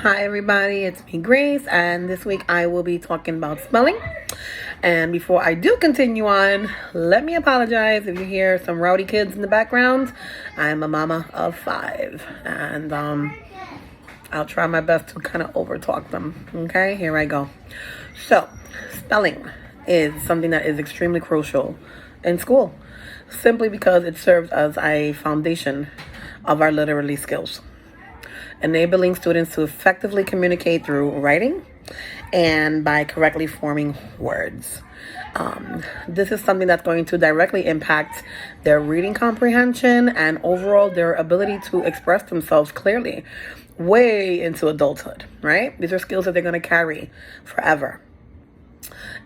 Hi everybody, it's me Grace, and this week I will be talking about spelling. And before I do continue on, let me apologize if you hear some rowdy kids in the background. I'm a mama of 5, and I'll try my best to kind of overtalk them. Okay, here I go. So, spelling is something that is extremely crucial in school, simply because it serves as a foundation of our literary skills, enabling students to effectively communicate through writing and by correctly forming words. This is something that's going to directly impact their reading comprehension and overall their ability to express themselves clearly way into adulthood, right? These are skills that they're going to carry forever.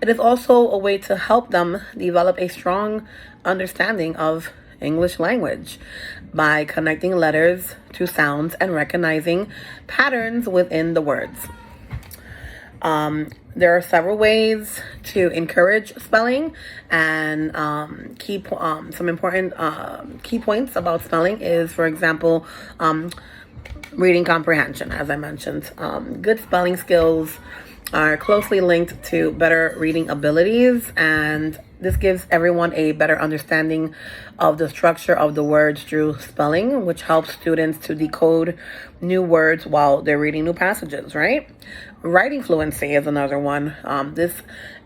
It is also a way to help them develop a strong understanding of English language by connecting letters to sounds and recognizing patterns within the words. There are several ways to encourage spelling, and some important key points about spelling is, for example, reading comprehension. As I mentioned, good spelling skills are closely linked to better reading abilities, and this gives everyone a better understanding of the structure of the words through spelling, which helps students to decode new words while they're reading new passages, right? Writing fluency is another one. This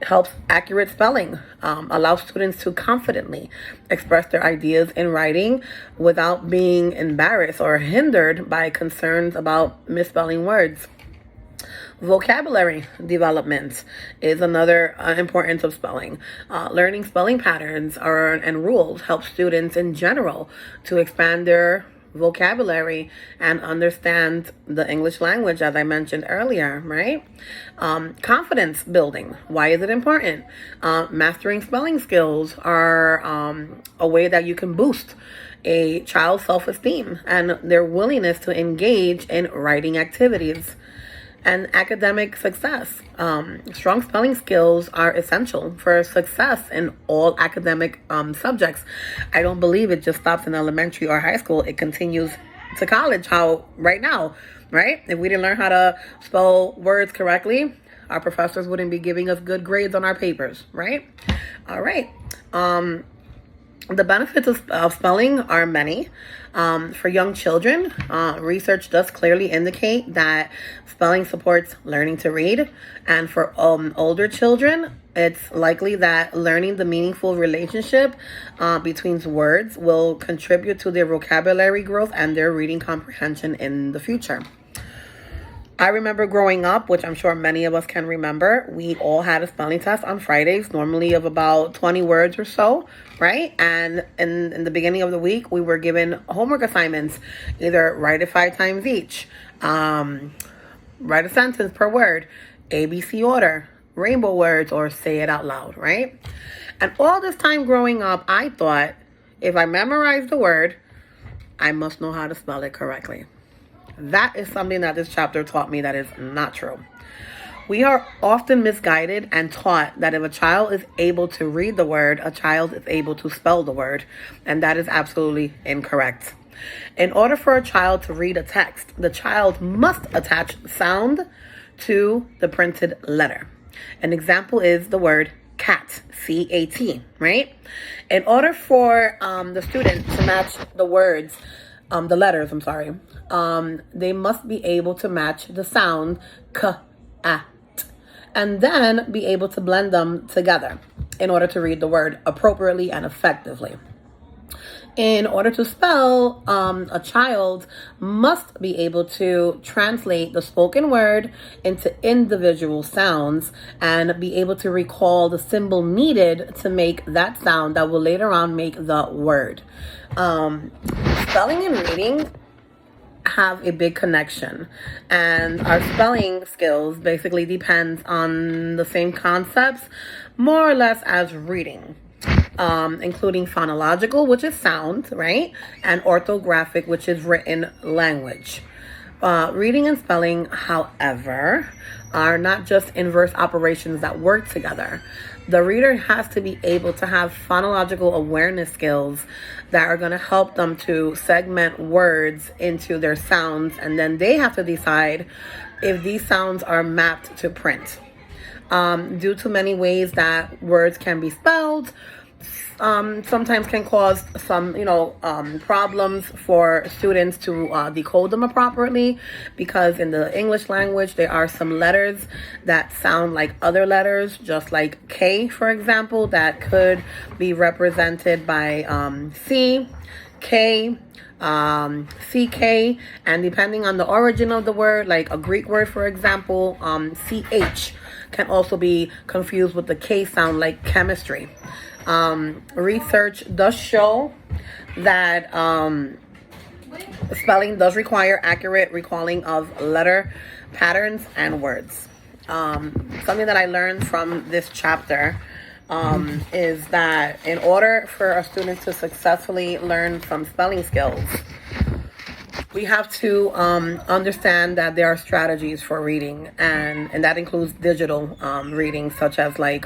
helps accurate spelling, allows students to confidently express their ideas in writing without being embarrassed or hindered by concerns about misspelling words. Vocabulary development is another importance of spelling. Learning spelling patterns and rules help students in general to expand their vocabulary and understand the English language, as I mentioned earlier, right? Confidence building. Why is it important? Mastering spelling skills are a way that you can boost a child's self-esteem and their willingness to engage in writing activities. And academic success. Strong spelling skills are essential for success in all academic subjects. I don't believe it just stops in elementary or high school. It continues to college, how right now, right? If we didn't learn how to spell words correctly, our professors wouldn't be giving us good grades on our papers, right? All right. The benefits of spelling are many. For young children, research does clearly indicate that spelling supports learning to read. And for older children, it's likely that learning the meaningful relationship between words will contribute to their vocabulary growth and their reading comprehension in the future. I remember growing up, which I'm sure many of us can remember, we all had a spelling test on Fridays, normally of about 20 words or so, right? And in the beginning of the week, we were given homework assignments, either write it 5 times each, write a sentence per word, ABC order, rainbow words, or say it out loud, right? And all this time growing up, I thought if I memorize the word, I must know how to spell it correctly. That is something that this chapter taught me that is not true. We are often misguided and taught that if a child is able to read the word, a child is able to spell the word, and that is absolutely incorrect. In order for a child to read a text, the child must attach sound to the printed letter. An example is the word cat, C-A-T, right? In order for the student to match the words, the letters, they must be able to match the sound k, at, and then be able to blend them together in order to read the word appropriately and effectively. In order to spell, a child must be able to translate the spoken word into individual sounds and be able to recall the symbol needed to make that sound that will later on make the word. Spelling and reading have a big connection, and our spelling skills basically depends on the same concepts more or less as reading, including phonological, which is sound, right, and orthographic, which is written language. Reading and spelling, however, are not just inverse operations that work together. The reader has to be able to have phonological awareness skills that are going to help them to segment words into their sounds, and then they have to decide if these sounds are mapped to print. Due to many ways that words can be spelled, sometimes can cause some, problems for students to decode them appropriately, because in the English language, there are some letters that sound like other letters, just like K, for example, that could be represented by C, K, CK, and depending on the origin of the word, like a Greek word, for example, CH can also be confused with the K sound, like chemistry. Research does show that spelling does require accurate recalling of letter patterns and words. Something that I learned from this chapter is that in order for a student to successfully learn some spelling skills, we have to understand that there are strategies for reading, and that includes digital reading, such as like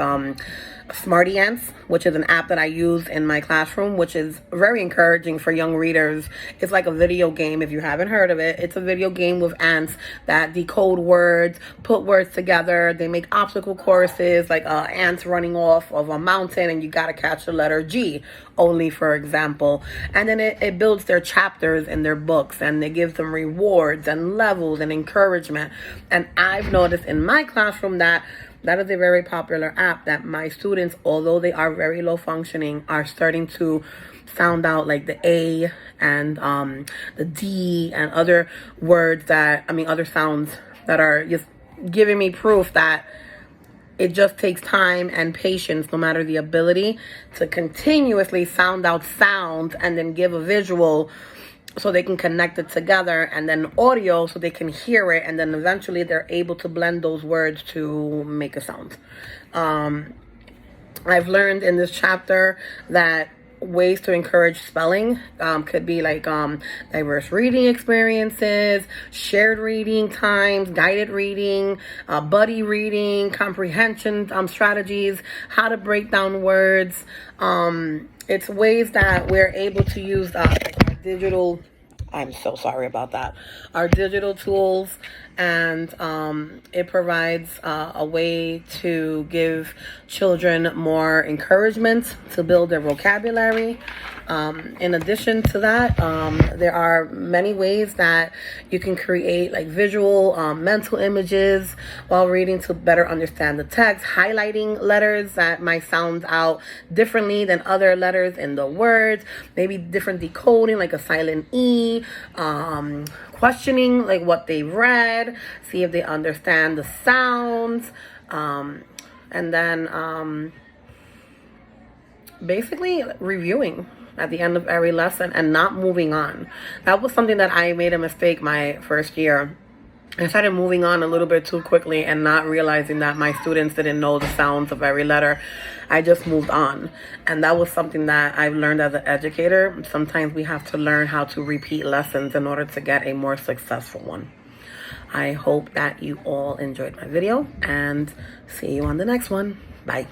Smarty Ants, which is an app that I use in my classroom, which is very encouraging for young readers. It's like a video game, if you haven't heard of it. It's a video game with ants that decode words, put words together. They make obstacle courses, like ants running off of a mountain, and you got to catch the letter G only, for example. And then it builds their chapters in their books, and it gives them rewards and levels and encouragement. And I've noticed in my classroom that is a very popular app that my students, although they are very low functioning, are starting to sound out like the A and the D and other other sounds that are just giving me proof that it just takes time and patience, no matter the ability, to continuously sound out sounds and then give a visual so they can connect it together, and then audio so they can hear it, and then eventually they're able to blend those words to make a sound. I've learned in this chapter that ways to encourage spelling could be like diverse reading experiences, shared reading times, guided reading, buddy reading, comprehension strategies, how to break down words. It's ways that we're able to use digital, I'm so sorry about that, our digital tools, and it provides a way to give children more encouragement to build their vocabulary. In addition to that, there are many ways that you can create like visual mental images while reading to better understand the text, highlighting letters that might sound out differently than other letters in the words, maybe different decoding like a silent E, questioning like what they read, see if they understand the sounds, and then basically reviewing at the end of every lesson and not moving on. That was something that I made a mistake my first year. I started moving on a little bit too quickly and not realizing that my students didn't know the sounds of every letter. I just moved on. And that was something that I've learned as an educator. Sometimes we have to learn how to repeat lessons in order to get a more successful one. I hope that you all enjoyed my video, and see you on the next one. Bye.